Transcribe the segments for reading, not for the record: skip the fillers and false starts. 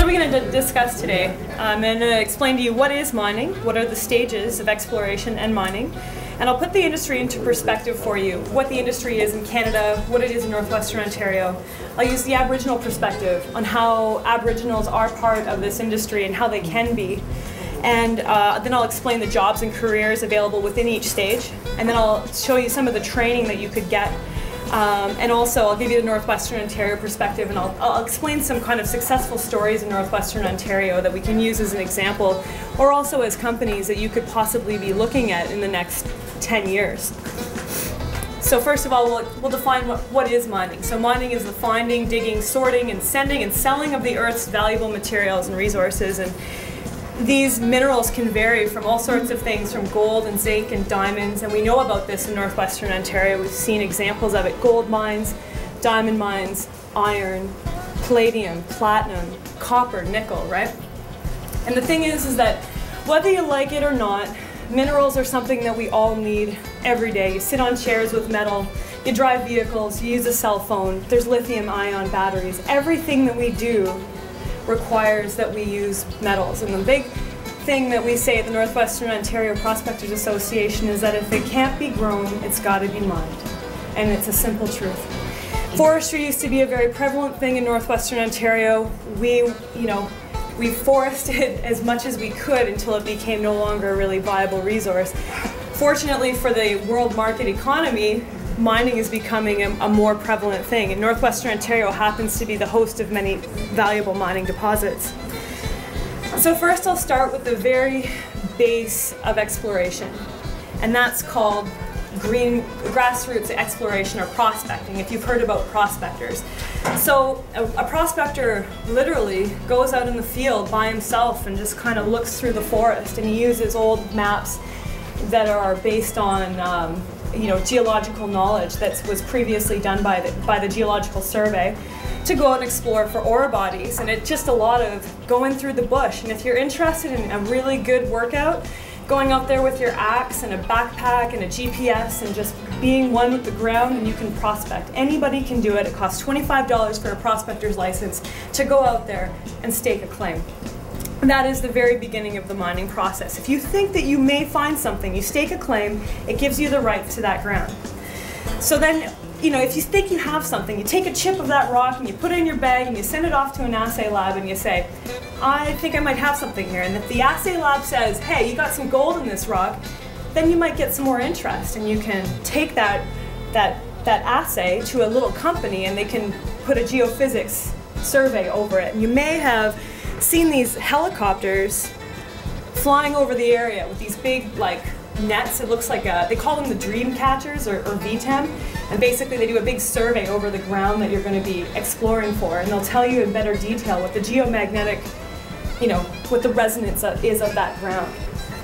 what are we going to discuss today? I'm going to explain to you what is mining, what are the stages of exploration and mining, and I'll put the industry into perspective for you, what the industry is in Canada, what it is in Northwestern Ontario. I'll use the Aboriginal perspective on how Aboriginals are part of this industry and how they can be. And then I'll explain the jobs and careers available within each stage, and then I'll show you some of the training that you could get. And also I'll give you the Northwestern Ontario perspective, and I'll explain some kind of successful stories in Northwestern Ontario that we can use as an example, or also as companies that you could possibly be looking at in the next 10 years. So first of all, we'll define what is mining. So mining is the finding, digging, sorting, and sending and selling of the Earth's valuable materials and resources. And these minerals can vary from all sorts of things, from gold and zinc and diamonds, and we know about this in Northwestern Ontario. We've seen examples of it: gold mines, diamond mines, iron, palladium, platinum, copper, nickel, right? And the thing is that whether you like it or not, minerals are something that we all need every day. You sit on chairs with metal, you drive vehicles, you use a cell phone, there's lithium-ion batteries. Everything that we do requires that we use metals. And the big thing that we say at the Northwestern Ontario Prospectors Association is that if it can't be grown, it's got to be mined. And it's a simple truth. Forestry used to be a very prevalent thing in Northwestern Ontario. We forested as much as we could until it became no longer a really viable resource. Fortunately for the world market economy, mining is becoming a more prevalent thing, and Northwestern Ontario happens to be the host of many valuable mining deposits. So first I'll start with the very base of exploration, and that's called grassroots exploration, or prospecting, if you've heard about prospectors. So a prospector literally goes out in the field by himself and just kind of looks through the forest, and he uses old maps that are based on geological knowledge that was previously done by the Geological Survey to go out and explore for ore bodies. And it's just a lot of going through the bush. And if you're interested in a really good workout, going out there with your axe and a backpack and a GPS and just being one with the ground, and you can prospect. Anybody can do it. It costs $25 for a prospector's license to go out there and stake a claim. And that is the very beginning of the mining process. If you think that you may find something, you stake a claim, it gives you the right to that ground. So then, if you think you have something, you take a chip of that rock and you put it in your bag and you send it off to an assay lab and you say, I think I might have something here. And if the assay lab says, hey, you got some gold in this rock, then you might get some more interest, and you can take that assay to a little company and they can put a geophysics survey over it. And you may have seen these helicopters flying over the area with these big nets. It looks like they call them the dream catchers, or VTEM, and basically they do a big survey over the ground that you're going to be exploring for, and they'll tell you in better detail what the geomagnetic, what the resonance is of that ground.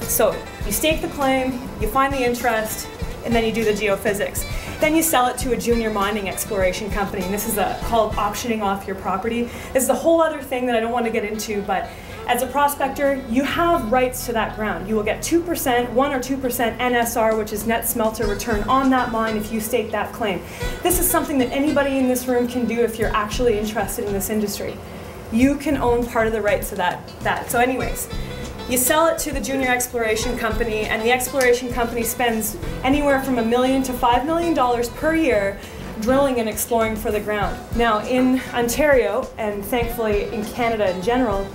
So you stake the claim, you find the interest, and then you do the geophysics. Then you sell it to a junior mining exploration company, and this is called auctioning off your property. This is a whole other thing that I don't want to get into, but as a prospector, you have rights to that ground. You will get 2%, 1 or 2% NSR, which is net smelter return, on that mine if you stake that claim. This is something that anybody in this room can do if you're actually interested in this industry. You can own part of the rights to that. So anyways, you sell it to the junior exploration company, and the exploration company spends anywhere from $1 million to $5 million per year drilling and exploring for the ground. Now in Ontario, and thankfully in Canada in general,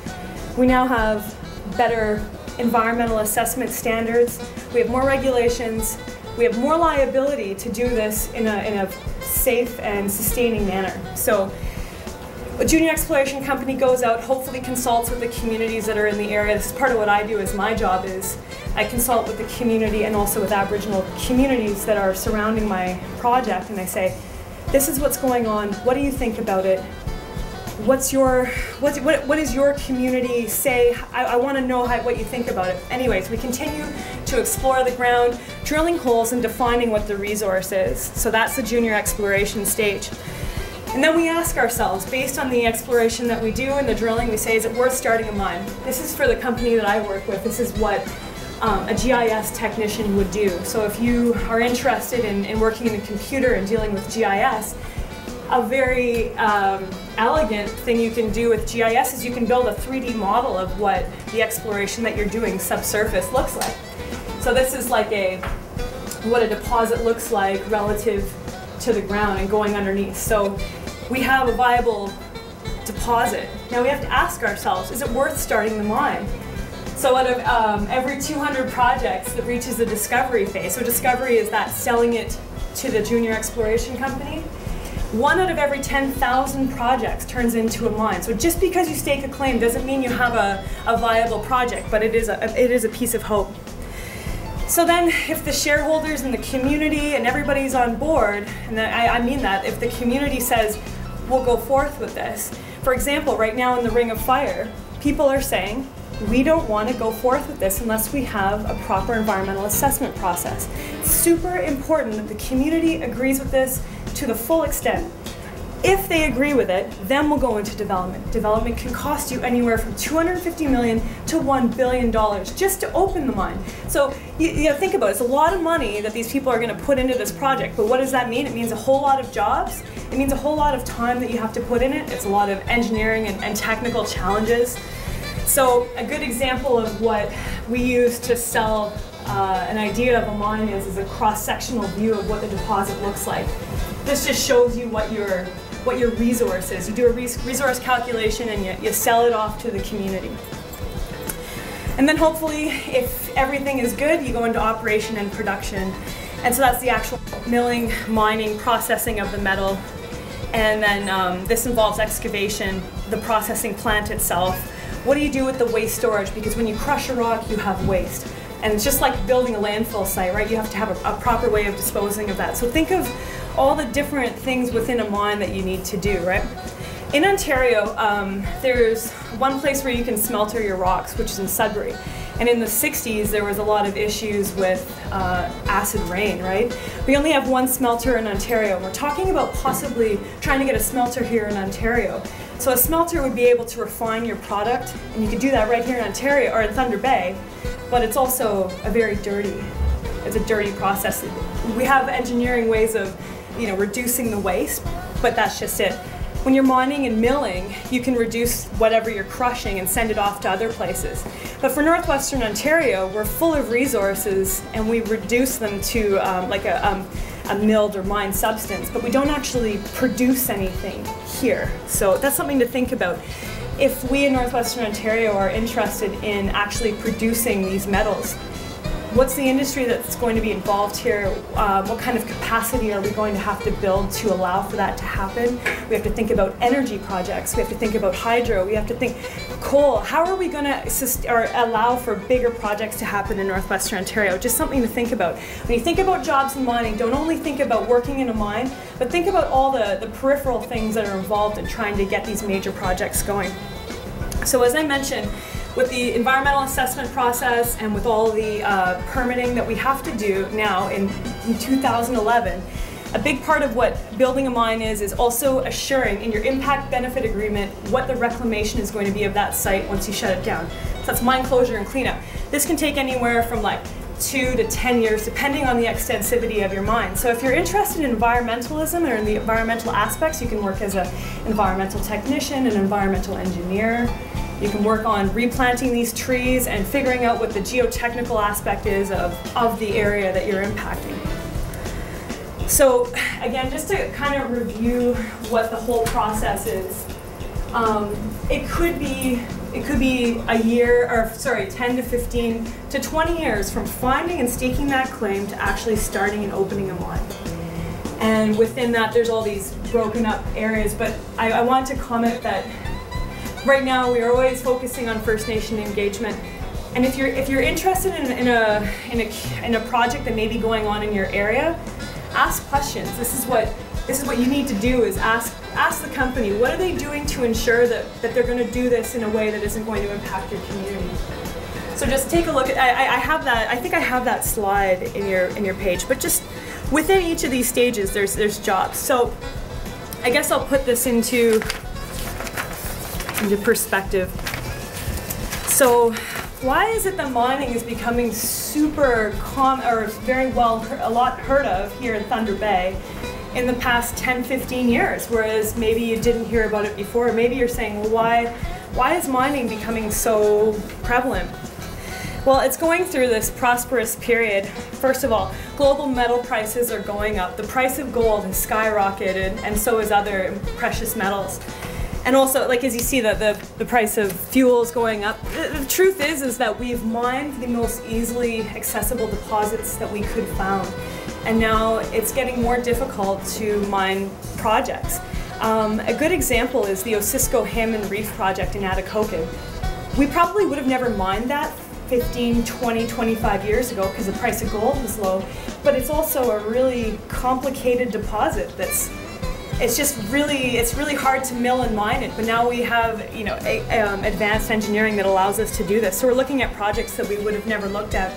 we now have better environmental assessment standards, we have more regulations, we have more liability to do this in a safe and sustaining manner. So a junior exploration company goes out, hopefully consults with the communities that are in the area. This is part of what I do as my job is. I consult with the community and also with Aboriginal communities that are surrounding my project, and I say, this is what's going on, what do you think about it? What does your community say? I want to know what you think about it. Anyways, we continue to explore the ground, drilling holes and defining what the resource is. So that's the junior exploration stage. And then we ask ourselves, based on the exploration that we do and the drilling, we say, is it worth starting a mine? This is for the company that I work with. This is what a GIS technician would do. So if you are interested in working in a computer and dealing with GIS, a very elegant thing you can do with GIS is you can build a 3D model of what the exploration that you're doing subsurface looks like. So this is like what a deposit looks like relative to the ground and going underneath. So we have a viable deposit. Now we have to ask ourselves, is it worth starting the mine? So out of every 200 projects that reaches the discovery phase, so discovery is that selling it to the junior exploration company, 1 out of every 10,000 projects turns into a mine. So just because you stake a claim doesn't mean you have a viable project, but it is a piece of hope. So then if the shareholders and the community and everybody's on board, and I mean that, if the community says, we'll go forth with this. For example, right now in the Ring of Fire, people are saying, we don't want to go forth with this unless we have a proper environmental assessment process. It's super important that the community agrees with this to the full extent. If they agree with it, then we'll go into development. Development can cost you anywhere from $250 million to $1 billion just to open the mine. So you think about it, it's a lot of money that these people are going to put into this project, but what does that mean? It means a whole lot of jobs. It means a whole lot of time that you have to put in it. It's a lot of engineering and technical challenges. So a good example of what we use to sell an idea of a mine is a cross-sectional view of what the deposit looks like. This just shows you what your resource is. You do a resource calculation and you sell it off to the community. And then hopefully, if everything is good, you go into operation and production. And so that's the actual milling, mining, processing of the metal. And then this involves excavation, the processing plant itself. What do you do with the waste storage? Because when you crush a rock, you have waste. And it's just like building a landfill site, right? You have to have a proper way of disposing of that. So think of all the different things within a mine that you need to do, right? In Ontario, there's one place where you can smelter your rocks, which is in Sudbury. And in the 60s, there was a lot of issues with acid rain, right? We only have one smelter in Ontario. And we're talking about possibly trying to get a smelter here in Ontario. So a smelter would be able to refine your product, and you could do that right here in Ontario, or in Thunder Bay, but it's also a dirty process. We have engineering ways of, reducing the waste, but that's just it. When you're mining and milling, you can reduce whatever you're crushing and send it off to other places. But for Northwestern Ontario, we're full of resources, and we reduce them to like a milled or mined substance, but we don't actually produce anything here. So that's something to think about. If we in Northwestern Ontario are interested in actually producing these metals, what's the industry that's going to be involved here? What kind of capacity are we going to have to build to allow for that to happen? We have to think about energy projects. We have to think about hydro. We have to think coal. How are we going to allow for bigger projects to happen in Northwestern Ontario? Just something to think about. When you think about jobs in mining, don't only think about working in a mine, but think about all the peripheral things that are involved in trying to get these major projects going. So as I mentioned, with the environmental assessment process and with all the permitting that we have to do now in 2011, a big part of what building a mine is also assuring in your impact benefit agreement what the reclamation is going to be of that site once you shut it down. So that's mine closure and cleanup. This can take anywhere from like 2 to 10 years depending on the extensivity of your mine. So if you're interested in environmentalism or in the environmental aspects, you can work as an environmental technician, an environmental engineer. You can work on replanting these trees and figuring out what the geotechnical aspect is of the area that you're impacting. So again, just to kind of review what the whole process is, it could be a year, or sorry, 10 to 15 to 20 years from finding and staking that claim to actually starting and opening a mine. And within that, there's all these broken up areas, but I want to comment that right now we are always focusing on First Nation engagement. And if you're interested in a project that may be going on in your area, ask questions. This is what you need to do, is ask the company, what are they doing to ensure that they're going to do this in a way that isn't going to impact your community. So just take a look at, I think I have that slide in your page, but just within each of these stages there's jobs. So I guess I'll put this into perspective. So why is it that mining is becoming super common, or very well, a lot heard of here in Thunder Bay? in the past 10, 15 years, whereas maybe you didn't hear about it before. Maybe you're saying, well, why is mining becoming so prevalent? Well, it's going through this prosperous period. First of all, global metal prices are going up. The price of gold has skyrocketed, and so is other precious metals. And also, like as you see, the price of fuel is going up. The truth is that we've mined the most easily accessible deposits that we could found. And now it's getting more difficult to mine projects. A good example is the Osisko Hammond Reef project in Atikokan. We probably would have never mined that 15, 20, 25 years ago because the price of gold was low, but it's also a really complicated deposit it's really hard to mill and mine it, but now we have advanced engineering that allows us to do this. So we're looking at projects that we would have never looked at.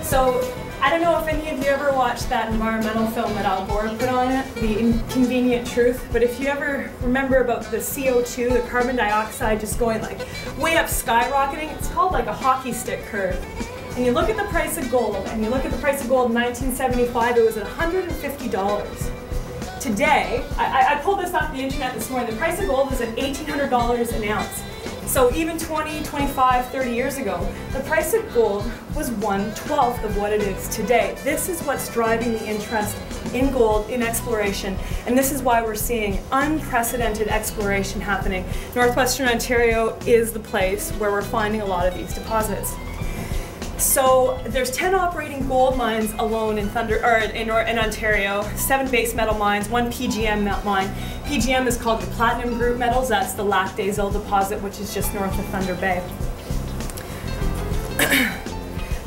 So I don't know if any of you ever watched that environmental film that Al Gore put on it, The Inconvenient Truth, but if you ever remember about the CO2, the carbon dioxide just going like way up, skyrocketing, it's called like a hockey stick curve. And you look at the price of gold, and you look at the price of gold in 1975, it was at $150. Today, I pulled this off the internet this morning, the price of gold is at $1,800 an ounce. So even 20, 25, 30 years ago, the price of gold was 1/12 of what it is today. This is what's driving the interest in gold, in exploration, and this is why we're seeing unprecedented exploration happening. Northwestern Ontario is the place where we're finding a lot of these deposits. So there's 10 operating gold mines alone in Ontario, 7 base metal mines, 1 PGM mine. PGM is called the Platinum Group Metals. That's the Lac des Îles deposit, which is just north of Thunder Bay.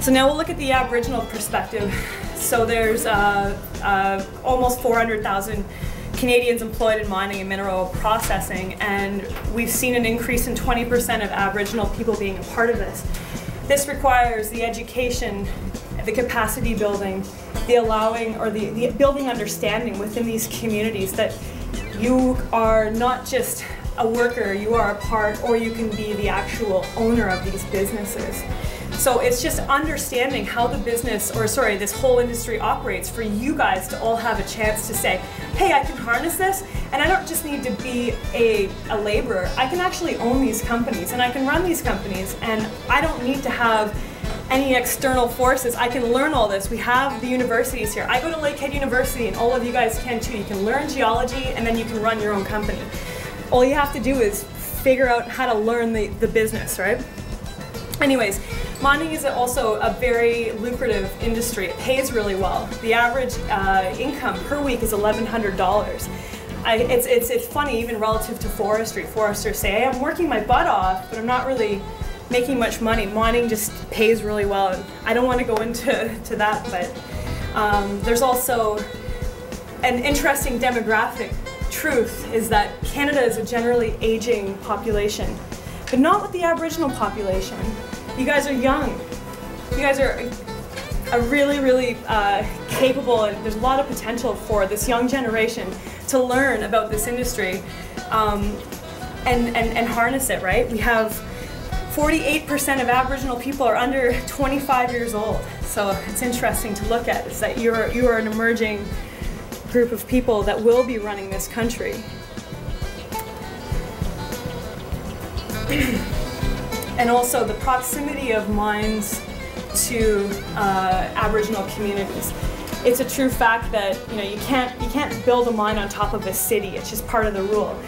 So now we'll look at the Aboriginal perspective. So there's almost 400,000 Canadians employed in mining and mineral processing, and we've seen an increase in 20% of Aboriginal people being a part of this. This requires the education, the capacity building, the allowing or the building understanding within these communities that you are not just a worker, you are a part, or you can be the actual owner of these businesses. So it's just understanding how the business, or sorry, this whole industry operates for you guys to all have a chance to say, hey, I can harness this, and I don't just need to be a laborer. I can actually own these companies, and I can run these companies, and I don't need to have any external forces. I can learn all this. We have the universities here. I go to Lakehead University, and all of you guys can too. You can learn geology, and then you can run your own company. All you have to do is figure out how to learn the business, right? Anyways, mining is also a very lucrative industry. It pays really well. The average income per week is $1,100. It's funny, even relative to forestry. Foresters say, hey, I'm working my butt off, but I'm not really making much money. Mining just pays really well. And I don't want to go into that, but there's also an interesting demographic truth is that Canada is a generally aging population, but not with the Aboriginal population. You guys are young. You guys are a really, really capable, and there's a lot of potential for this young generation to learn about this industry and harness it, right? We have 48% of Aboriginal people are under 25 years old. So it's interesting to look at, is that you are an emerging group of people that will be running this country. And also the proximity of mines to Aboriginal communities. It's a true fact that you can't build a mine on top of a city. It's just part of the rule.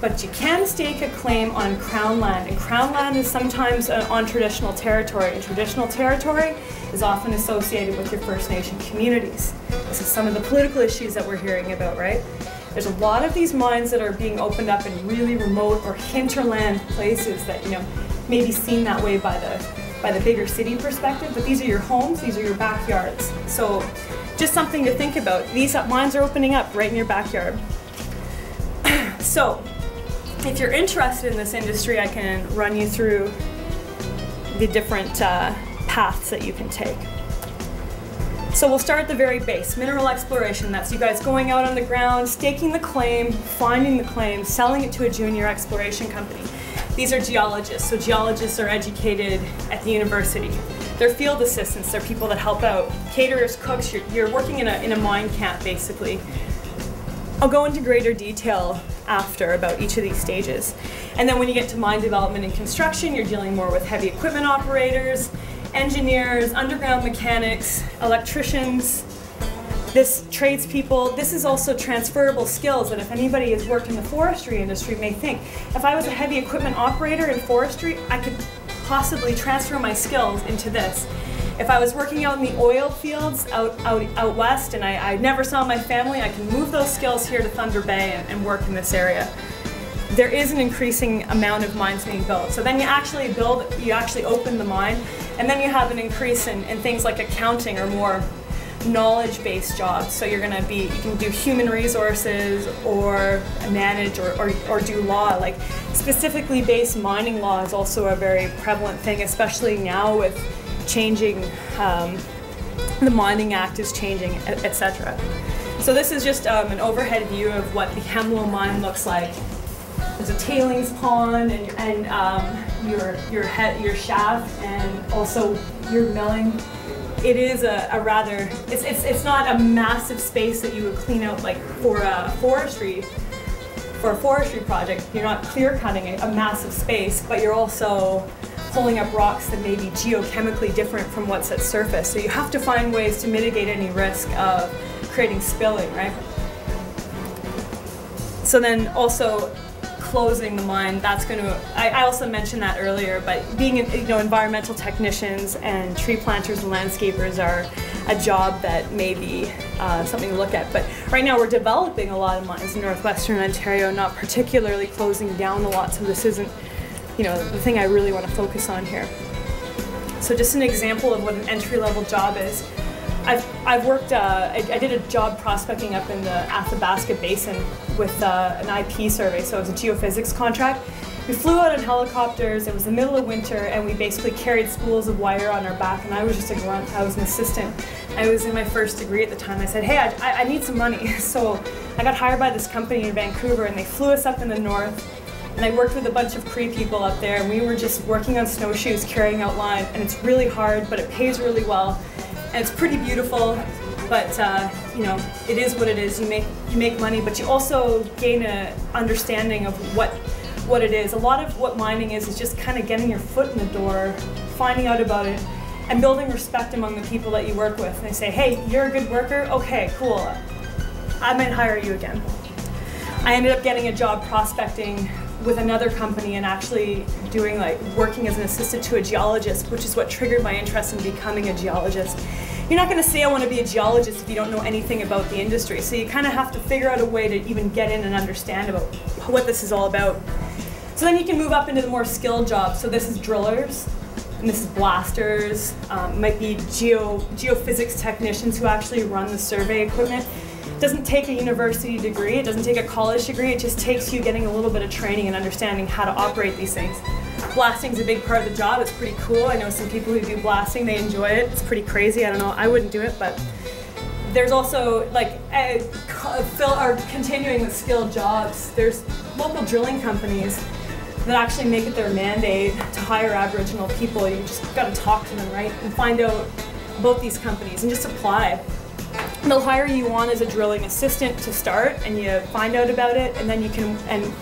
But you can stake a claim on Crown land, and Crown land is sometimes on traditional territory, and traditional territory is often associated with your First Nation communities. This is some of the political issues that we're hearing about, right? There's a lot of these mines that are being opened up in really remote or hinterland places that may be seen that way by the bigger city perspective, but these are your homes, these are your backyards. So just something to think about. These mines are opening up right in your backyard. So if you're interested in this industry, I can run you through the different paths that you can take. So we'll start at the very base, mineral exploration. That's you guys going out on the ground, staking the claim, finding the claim, selling it to a junior exploration company. These are geologists. So geologists are educated at the university. They're field assistants. They're people that help out. Caterers, cooks. You're working in a mine camp, basically. I'll go into greater detail after about each of these stages. And then when you get to mine development and construction, you're dealing more with heavy equipment operators, engineers, underground mechanics, electricians, this tradespeople. This is also transferable skills that if anybody has worked in the forestry industry may think, if I was a heavy equipment operator in forestry, I could possibly transfer my skills into this. If I was working out in the oil fields out west and I never saw my family, I can move those skills here to Thunder Bay and work in this area. There is an increasing amount of mines being built. So then you actually open the mine, and then you have an increase in things like accounting or more knowledge-based jobs. So you can do human resources or manage or do law. Like specifically based mining law is also a very prevalent thing, especially now with changing, the Mining Act is changing, etc. So this is just an overhead view of what the Hemlo mine looks like. There's a tailings pond and your shaft and also your milling. It is it's not a massive space that you would clean out like for a forestry project. You're not clear cutting a massive space, but you're also pulling up rocks that may be geochemically different from what's at surface. So you have to find ways to mitigate any risk of creating spilling, right? So then also closing the mine, that's going to, I also mentioned that earlier, but being environmental technicians and tree planters and landscapers are a job that may be something to look at. But right now we're developing a lot of mines in Northwestern Ontario, not particularly closing down a lot, so this isn't the thing I really want to focus on here. So just an example of what an entry-level job is. I've worked, I did a job prospecting up in the Athabasca Basin with an IP survey, so it was a geophysics contract. We flew out in helicopters, it was the middle of winter, and we basically carried spools of wire on our back, and I was just a grunt. I was an assistant. I was in my first degree at the time. I said, hey, I need some money. So I got hired by this company in Vancouver, and they flew us up in the north. And I worked with a bunch of Cree people up there, and we were just working on snowshoes, carrying out line. And it's really hard, but it pays really well. And it's pretty beautiful, but it is what it is. You make money, but you also gain an understanding of what it is. A lot of what mining is just kind of getting your foot in the door, finding out about it, and building respect among the people that you work with. And they say, hey, you're a good worker? Okay, cool. I might hire you again. I ended up getting a job prospecting with another company and actually working as an assistant to a geologist, which is what triggered my interest in becoming a geologist. You're not going to say I want to be a geologist if you don't know anything about the industry, so you kind of have to figure out a way to even get in and understand about what this is all about. So then you can move up into the more skilled jobs. So this is drillers, and this is blasters, might be geophysics technicians who actually run the survey equipment. It doesn't take a university degree, it doesn't take a college degree, it just takes you getting a little bit of training and understanding how to operate these things. Blasting is a big part of the job, it's pretty cool. I know some people who do blasting, they enjoy it. It's pretty crazy, I don't know, I wouldn't do it, but there's also continuing with skilled jobs. There's local drilling companies that actually make it their mandate to hire Aboriginal people. You just gotta talk to them, right? And find out about these companies and just apply. They'll hire you on as a drilling assistant to start, and you find out about it, and then you can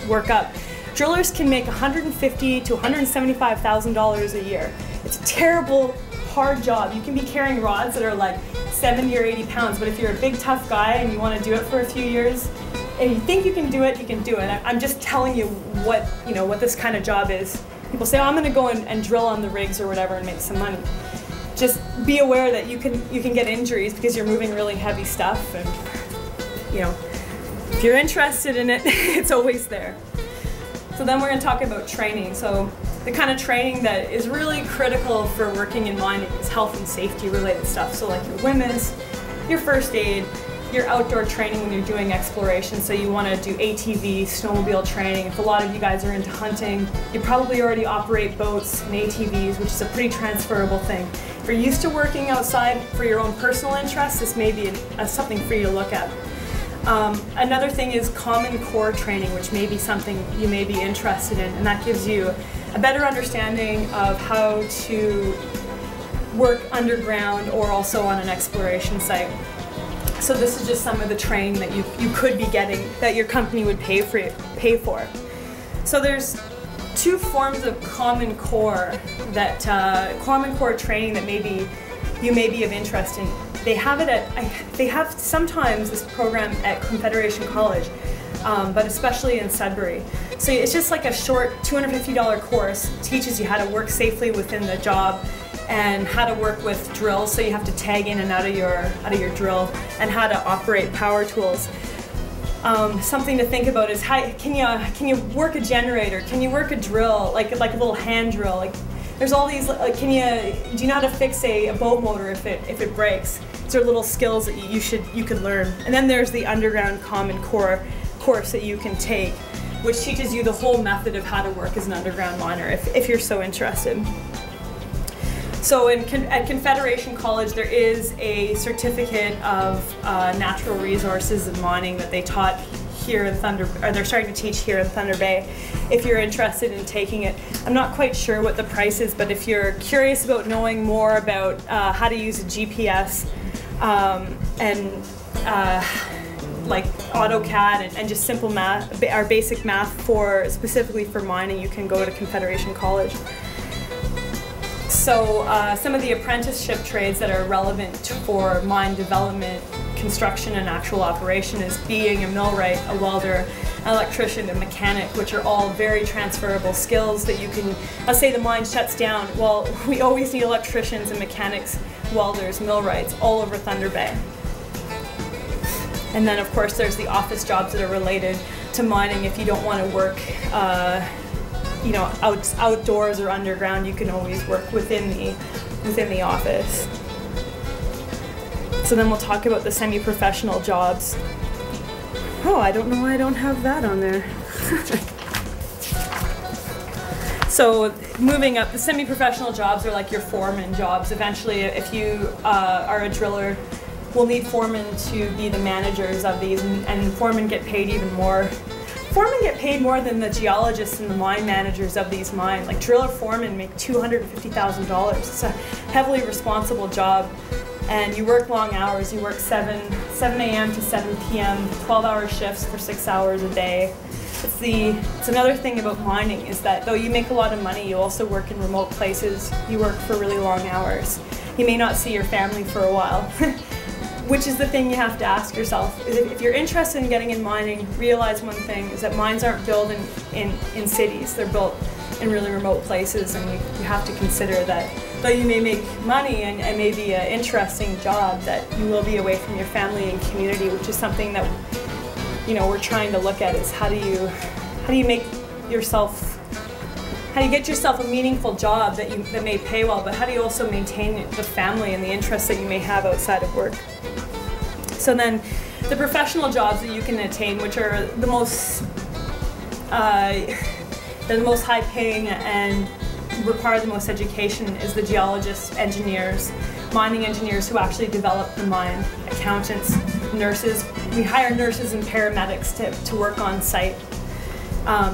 work up. Drillers can make $150,000 to $175,000 a year. It's a terrible, hard job. You can be carrying rods that are like 70 or 80 pounds, but if you're a big, tough guy and you want to do it for a few years, and you think you can do it, you can do it. I'm just telling you what this kind of job is. People say, oh, I'm going to go and drill on the rigs or whatever and make some money. Just be aware that you can get injuries because you're moving really heavy stuff, and if you're interested in it, it's always there. So then we're going to talk about training. So the kind of training that is really critical for working in mining is health and safety related stuff. So like your WHMIS, your first aid, your outdoor training when you're doing exploration. So you want to do ATV, snowmobile training. If a lot of you guys are into hunting, you probably already operate boats and ATVs, which is a pretty transferable thing. If you're used to working outside for your own personal interests, this may be something for you to look at. Another thing is Common Core training, which may be something you may be interested in, and that gives you a better understanding of how to work underground or also on an exploration site. So this is just some of the training that you could be getting, that your company would pay for. So there's two forms of Common Core training that maybe you may be of interest in. They have sometimes this program at Confederation College, but especially in Sudbury. So it's just like a short $250 course, teaches you how to work safely within the job and how to work with drills, so you have to tag in and out of your drill, and how to operate power tools. Something to think about is can you work a generator? Can you work a drill, like a little hand drill? Like there's all these. Do you know how to fix a boat motor if it breaks? These are little skills that you could learn. And then there's the Underground Common Core course that you can take, which teaches you the whole method of how to work as an underground miner if you're so interested. So at Confederation College, there is a certificate of natural resources and mining that they taught here in they're starting to teach here in Thunder Bay. If you're interested in taking it, I'm not quite sure what the price is, but if you're curious about knowing more about how to use a GPS and like AutoCAD and just simple math, our basic math specifically for mining, you can go to Confederation College. So some of the apprenticeship trades that are relevant for mine development, construction, and actual operation is being a millwright, a welder, an electrician, a mechanic, which are all very transferable skills that you can, let's say the mine shuts down, well, we always need electricians and mechanics, welders, millwrights all over Thunder Bay. And then of course there's the office jobs that are related to mining. If you don't want to work outdoors or underground, you can always work within the office. So then we'll talk about the semi-professional jobs. Oh, I don't know why I don't have that on there. So moving up, the semi-professional jobs are like your foreman jobs. Eventually, if you are a driller, we'll need foremen to be the managers of these, and foremen get paid even more. Foremen get paid more than the geologists and the mine managers of these mines. Like driller foremen make $250,000. It's a heavily responsible job, and you work long hours. You work 7 a.m. to 7 p.m., 12-hour shifts for 6 hours a day. It's another thing about mining is that though you make a lot of money, you also work in remote places. You work for really long hours. You may not see your family for a while. Which is the thing you have to ask yourself. If you're interested in getting in mining, realize one thing, is that mines aren't built in cities. They're built in really remote places, and you have to consider that though you may make money and may be an interesting job, that you will be away from your family and community, which is something that we're trying to look at, is how do you get yourself a meaningful job that may pay well, but how do you also maintain the family and the interests that you may have outside of work? So then the professional jobs that you can attain, which are the most high paying and require the most education, is the geologists, engineers, mining engineers who actually develop the mine, accountants, nurses. We hire nurses and paramedics to work on site.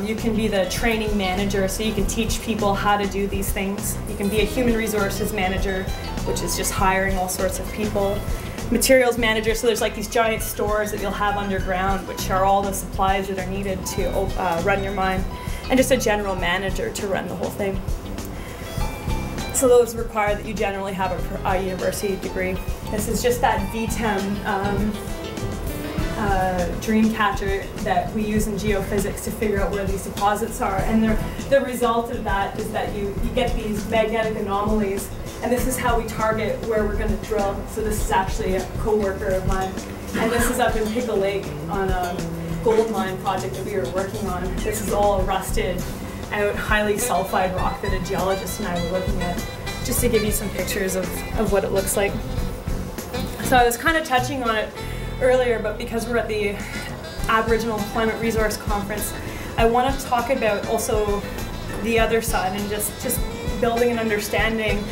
You can be the training manager, so you can teach people how to do these things. You can be a human resources manager, which is just hiring all sorts of people. Materials manager, so there's like these giant stores that you'll have underground, which are all the supplies that are needed to run your mine. And just a general manager to run the whole thing. So those require that you generally have a university degree. This is just that VTEM dream catcher that we use in geophysics to figure out where these deposits are. And the result of that is that you get these magnetic anomalies, and this is how we target where we're going to drill. So this is actually a co-worker of mine. And this is up in Pickle Lake on a gold mine project that we were working on. This is all rusted out, highly sulfide rock that a geologist and I were looking at, just to give you some pictures of what it looks like. So I was kind of touching on it earlier, but because we're at the Aboriginal Employment Resource Conference, I want to talk about also the other side and just building an understanding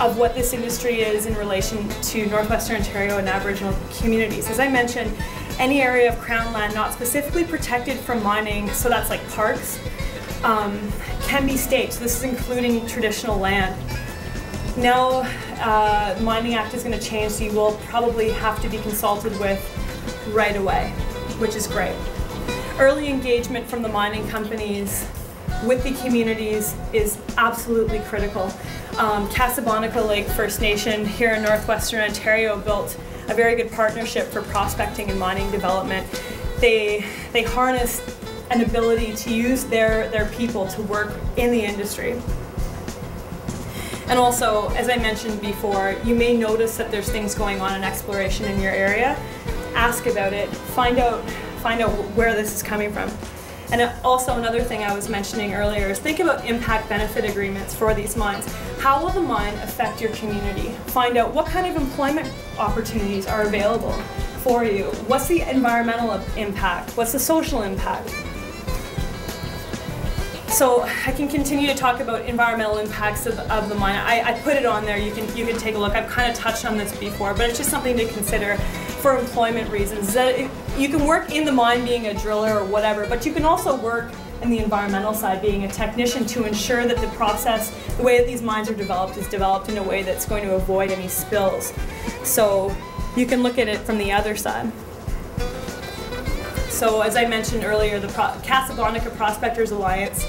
of what this industry is in relation to Northwestern Ontario and Aboriginal communities. As I mentioned, any area of Crown land not specifically protected from mining, so that's like parks, can be staked. So this is including traditional land. Now, the Mining Act is going to change, so you will probably have to be consulted with right away, which is great. Early engagement from the mining companies with the communities is absolutely critical. Casablanca Lake First Nation here in Northwestern Ontario built a very good partnership for prospecting and mining development. They harness an ability to use their people to work in the industry. And also, as I mentioned before, you may notice that there's things going on in exploration in your area. Ask about it, find out where this is coming from. And also another thing I was mentioning earlier is think about impact benefit agreements for these mines. How will the mine affect your community? Find out what kind of employment opportunities are available for you. What's the environmental impact? What's the social impact? So I can continue to talk about environmental impacts of the mine. I put it on there, you can take a look. I've kind of touched on this before, but it's just something to consider for employment reasons. That you can work in the mine being a driller or whatever, but you can also work in the environmental side being a technician to ensure that the process, the way that these mines are developed is developed in a way that's going to avoid any spills. So you can look at it from the other side. So as I mentioned earlier, the Casablanca Prospectors Alliance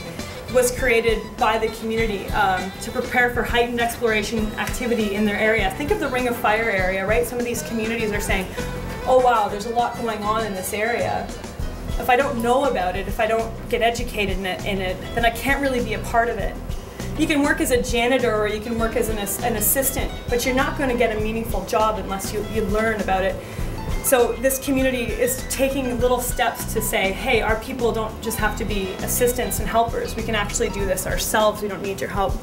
was created by the community to prepare for heightened exploration activity in their area. Think of the Ring of Fire area, right? Some of these communities are saying, oh wow, there's a lot going on in this area. If I don't know about it, if I don't get educated in it, then I can't really be a part of it. You can work as a janitor or you can work as an assistant, but you're not going to get a meaningful job unless you learn about it. So this community is taking little steps to say, hey, our people don't just have to be assistants and helpers. We can actually do this ourselves. We don't need your help.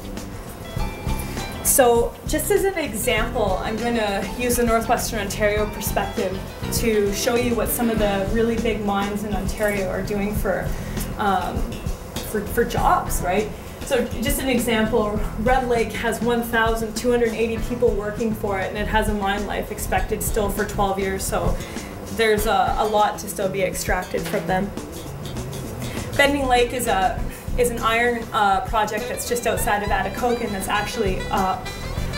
So just as an example, I'm going to use the Northwestern Ontario perspective to show you what some of the really big mines in Ontario are doing for jobs, right? So just an example, Red Lake has 1,280 people working for it, and it has a mine life expected still for 12 years, so there's a lot to still be extracted from them. Bending Lake is an iron project that's just outside of Atikokan that's actually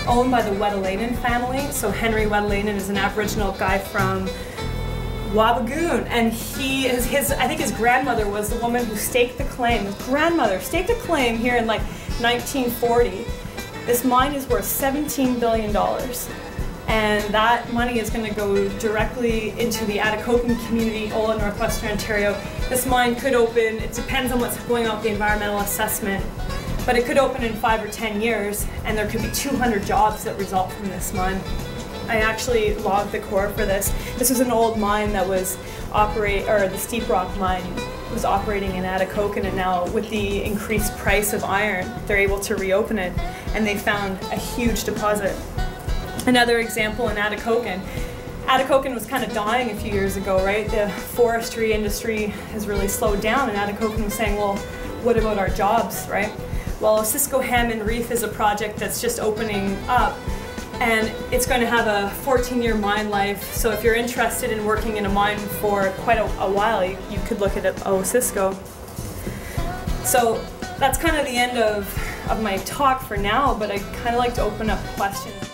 owned by the Wedelainen family. So Henry Wedelainen is an Aboriginal guy from Wabagoon, and I think his grandmother was the woman who staked the claim. His grandmother staked a claim here in like 1940. This mine is worth $17 billion, and that money is going to go directly into the Atikokan community, all in Northwestern Ontario. This mine could open, it depends on what's going on with the environmental assessment, but it could open in 5 or 10 years, and there could be 200 jobs that result from this mine. I actually logged the core for this. This was an old mine that was the Steep Rock mine was operating in Atikokan, and now with the increased price of iron, they're able to reopen it, and they found a huge deposit. Another example in Atikokan. Atikokan was kind of dying a few years ago, right? The forestry industry has really slowed down, and Atikokan was saying, well, what about our jobs, right? Well, Cisco Hammond Reef is a project that's just opening up, and it's going to have a 14-year mine life. So if you're interested in working in a mine for quite a while, you could look at Cisco. So that's kind of the end of my talk for now, but I'd kind of like to open up questions.